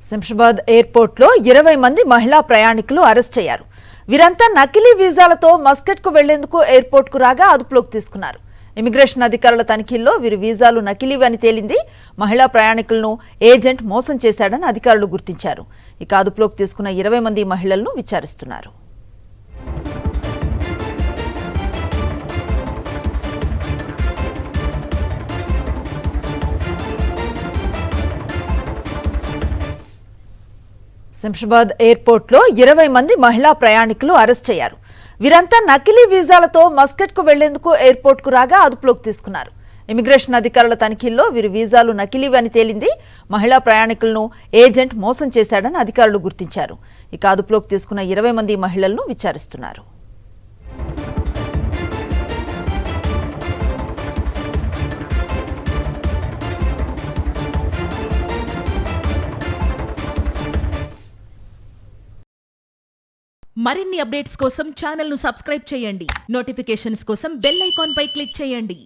Shamshabad airport లో 20 మంది మహిళా ప్రయాణికులు అరెస్ట్ అయ్యారు. వీరంతా నకిలీ వీసాలతో మస్కట్ కు వెళ్లేందుకు ఎయిర్పోర్ట్ కు రాగా అదుపులోకి తీసుకున్నారు. ఇమిగ్రేషన్ అధికారుల తనిఖీల్లో వీరి వీసాలు నకిలీవి అని తేలింది. మహిళా ప్రయాణికులను ఏజెంట్ మోసం చేశాడని అధికారులు గుర్తించారు. ఇక అదుపులోకి తీసుకున్న 20 మంది మహిళలను విచారిస్తున్నారు. శంషాబాద్ ఎయిర్పోర్ట్ లో 20 మంది మహిళా ప్రయాణికులు అరెస్ట్ అయ్యారు. వీరంతా నకిలీ వీసాలతో మస్కట్ కు వెళ్లేందుకు ఎయిర్పోర్ట్ కు రాగా అదుపులోకి తీసుకున్నారు. ఇమిగ్రేషన్ అధికారుల తనిఖీల్లో వీరి వీసాలు నకిలీవి అని తేలింది. మహిళా ప్రయాణికులను ఏజెంట్ మోసం చేశాడని అధికారులు గుర్తించారు. ఇక అదుపులోకి తీసుకున్న 20 మంది మహిళలను విచారిస్తున్నారు. మరిన్ని అప్డేట్స్ కోసం ఛానల్ ను సబ్స్క్రైబ్ చేయండి. నోటిఫికేషన్స్ కోసం బెల్ ఐకాన్ పై క్లిక్ చేయండి.